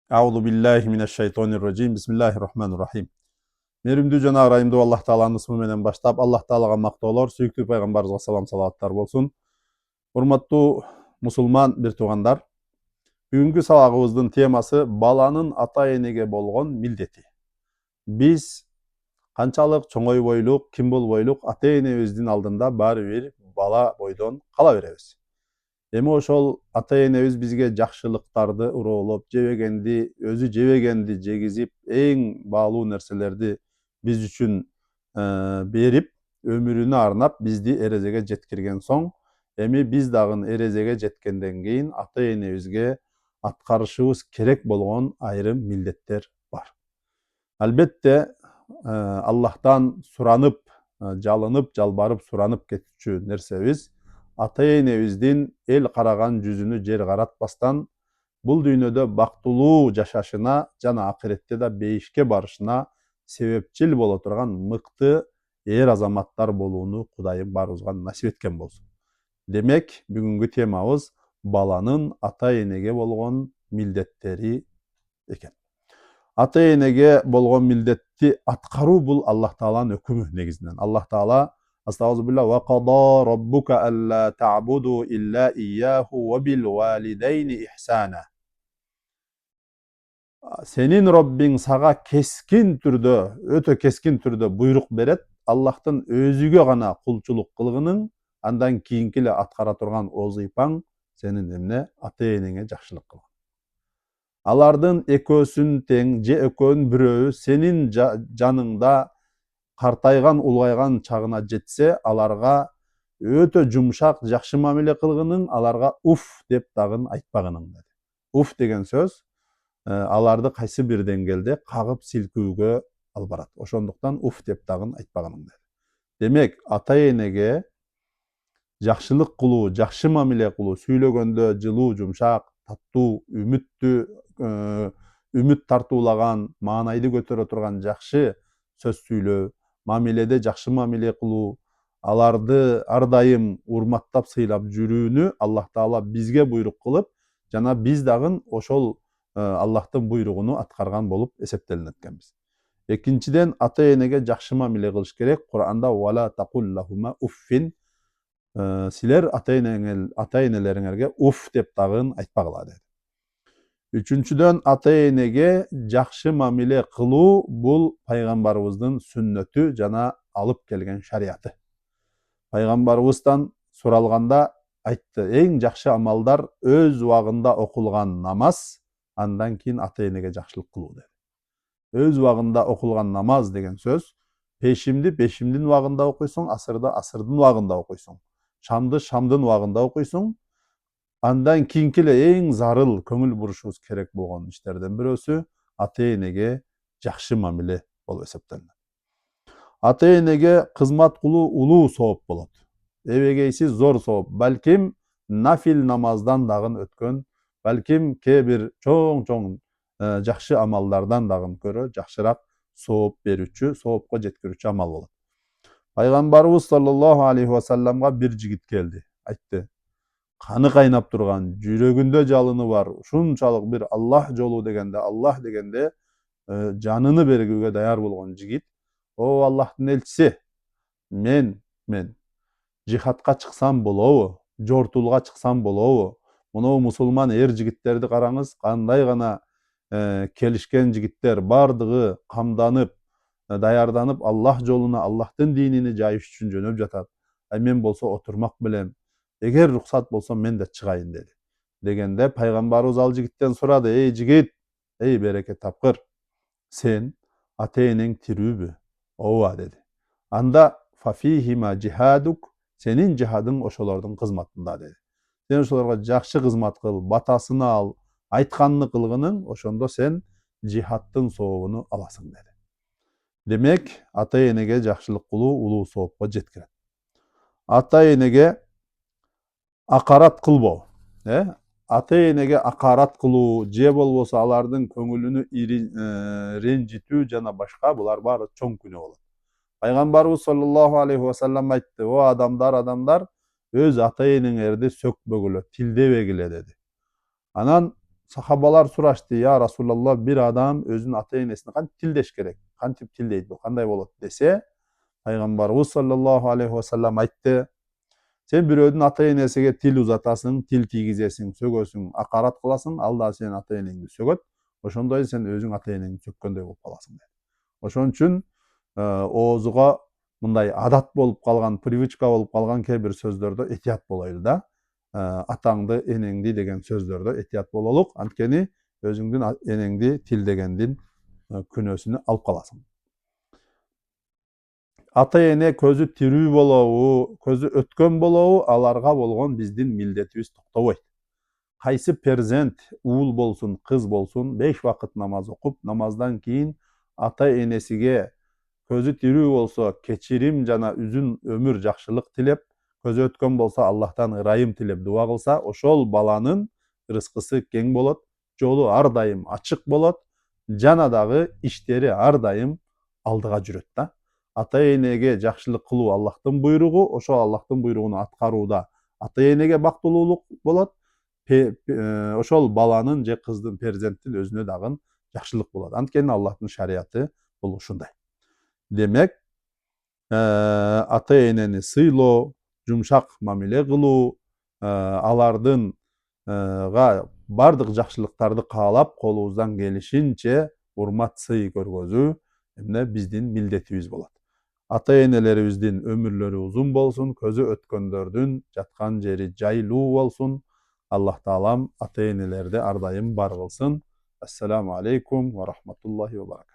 Ауду биллахи минашшайтонирраджим. Бисмиллахиррахманиррахим. Меримдүү жана ырайымдуу Аллах Тааланын ысмы менен баштап, Аллах Таалага мактоолор, сүйүктүү пайгамбарыбызга салам салаваттар болсун. Урматтуу мусулман бир туугандар, бүгүнкү сабагыбыздын темасы баланын ата энеге болгон милдети. Биз канчалык чоңойбойлук, ким болбойлук ата энебиздин алдында баары бир бала бойдон кала беребиз. Эми ошол ата энебиз бизге жакшылыктарды уроолоп, өзү жебегенди жегизип, эң баалуу нерселерди биз үчүн берип, өмүрүнө арнап бизди эрезеге жеткирген соң, эми биз дагы эрезеге жеткенден кийин ата энебизге аткарышыбыз керек болгон айрым милдеттер бар. Албетте Аллахтан суранып, жалынып, жалбарып суранып кетчү нерсебиз ата энебиздин эл караган жүзүнү жер каратпастан бул дүйнөдө бактылуу жашашына жана акыретте да бейишке барышына себепчил боло турган мыкты эр азаматтар болууну Кудайым баарыбызга насип эткен болсун. Демек, бүгүнкү темабыз баланын ата энеге болгон милдеттери экен. Ата энеге болгон милдетти аткаруу бул Аллах Тааланын өкүмү негизинен. Аллах Таала Астагфирулла ва қада раббука алла та'буду илля iyyahu ва бил валидейни ихсана. Сенин Роббиң сага кескин түрдө, өтө кескин түрдө буйрук берет. Аллахтын өзүгө гана кулчулук кылгының, андан кийинки эле аткара турган озыйпаң сенин эмне ата энеңе жакшылык кылган. Алардын экөөсүн тең, же экөөнүн бирөөү сенин жаныңда картайган, улгайган чагына жетсе, аларга өтө жумшак, жакшы мамиле кылгының, аларга уф деп дагы айтпагының деди. Уф деген сөз аларды кайсы бир деңгээлде кагып силкүүгө алып барат. Ошондуктан уф деп дагы айтпагының деди. Демек, ата энеге жакшылык кылуу, жакшы мамиле кылуу, сүйлөгөндө жылуу, жумшак, таттуу, үмүт тартуулаган, маанайды көтөрө турган жакшы сөз сүйлөө, мамиледе жакшы мамиле кылуу, аларды ар дайым урматтап сыйлап жүрүүнү Аллах Таала бизге буйрук кылып, жана биз дагы ошол Аллахтын буйругуну аткарган болуп эсептелинет экенбиз. Экинчиден, ата энеге жакшы мамиле кылыш керек. Кур'анда вала такуллахума уффин, силер ата энелериңерге уф деп дагы айтпагыла деди. Үчүнчүдөн, ата энеге жакшы мамиле кылуу бул пайгамбарыбыздын сүннөтү жана алып келген шарияты. Пайгамбарыбыздан суралганда айтты, эң жакшы амалдар өз убагында окулган намаз, андан кийин ата энеге жакшылык кылуу деди. Өз убагында окулган намаз деген сөз, пешимди пешимдин убагында окуйсуң, асырды асырдын убагында окуйсуң, шамды шамдын убагында окуйсуң. Андан кийинки эле эң зарыл көңүл бурушубуз керек болгон иштерден бирөөсү ата энеге жакшы мамиле болуп эсептелинет. Ата энеге кызмат кылуу улуу сооп болот. Эбегейсиз зор сооп. Балким нафил намаздан дагы өткөн, балким кээ бир чоң жакшы амалдардан дагы көрө жакшыраак сооп берүүчү, соопко жеткирүүчү амал болот. Пайгамбарыбыз саллаллаху алейхи ва салламга бир жигит келди, айтты: каны кайнап турган, жүрөгүндө жалыны бар, ушунчалык бир Аллах жолу дегенде, Аллах дегенде жаныны бергүүгө даяр болгон жигит: о Аллахтын элчиси, мен жихадка чыксам болобу? Жортулга чыксам болобу? Мына мусулман эр жигиттерди караңыз, кандай гана келишкен жигиттер, бардыгы камданып, даярданып, Аллах жолуна, Аллахтын динини жайыш үчүн жөнөп жатат. Мен болсо отурмак белем. Эгер рухсат болсо мен да чыгайын деди. Дегенде пайгамбарыбыз ал жигиттен сурады: эй жигит, эй береке тапкыр, сен ата энең тирүүбү? Ооба деди. Анда фафихима жихадук, сенин жихадың ошолордун кызматында деди. Сен ошолорго жакшы кызмат кыл, батасын ал, айтканын кылгының, ошондо сен жихадтын сообуну аласың деди. Демек, ата энеге жакшылык кылуу улуу соопко жеткирет. Ата энеге акарат кылбоо, ата энеге акарат кылуу же болбосо алардын көңүлүнү ренжитүү жана башка, булар баары чоң күнөө болот. Пайгамбарыбыз саллаллаху алейхи ва саллам айтты: о адамдар, өз ата энеңерди сөкпөгүлө, тилдебегиле деди. Анан sahabalar suraştı, ya Resulallah, bir adam özünün ata-enesini kantip tildeş gerek? Kantip tildeydi bu? Kanday bolot dese, Peygamberimiz sallallahu aleyhi ve sellem aytты. Sen bireudun ata-enesiге til uzatasың, til тийгизесиң, сөгөсүң, акарат кыласың, ал да сенин ата-энеңди сөгөт. Ошондой сен өзүң ата-энеңди сөккөндөй болуп каласың. Ошон үчүн оозуга мындай адат болуп калган, привычка болуп калган кээ бир сөздөрдө этият болойлу да. Атаңды, энеңди деген сөздөрдө этият бололук. Анткени өзүңдүн энеңди тилдегендин күнөөсүнү алып каласың. Ата-эне көзү тирүү болобу, көзү өткөн болобу, аларга болгон биздин милдетибиз токтобойт. Кайсы перзент, уул болсун, кыз болсун, 5 вакыт намаз окуп, намаздан кийин ата-энесиге көзү тирүү болсо кечирим жана үзүн өмүр, жакшылык тилеп, көзү өткөн болсо Аллахтан ырайым тилеп дуа кылса, ошол баланын рызкысы кең болот, жолу ар дайым ачык болот, жана дагы иштери ар дайым алдыга жүрөт да. Ата-энеге жакшылык кылуу Аллахтын буйругу, ошол Аллахтын буйругун аткарууда ата-энеге бактылуулук болот. Ошол баланын же кыздын, перзенттин өзүнө дагы жакшылык болот. Анткени Аллахтын шарияты бул ушундай. Демек, ата-энени сыйлоо, жумшак мамиле кылуу, алардын бардык жакшылыктарды каалап, колубуздан келишинче урмат, сый көргөзүү эмне биздин милдетибиз болот. Ата-энелерибиздин өмүрлөрү узун болсун, көзү өткөндөрдүн жаткан жери жайлуу болсун. Аллах таалам ата-энелерди ар дайым бар кылсын. Ассаламу алейкум ва рахматуллахи ва баракатух.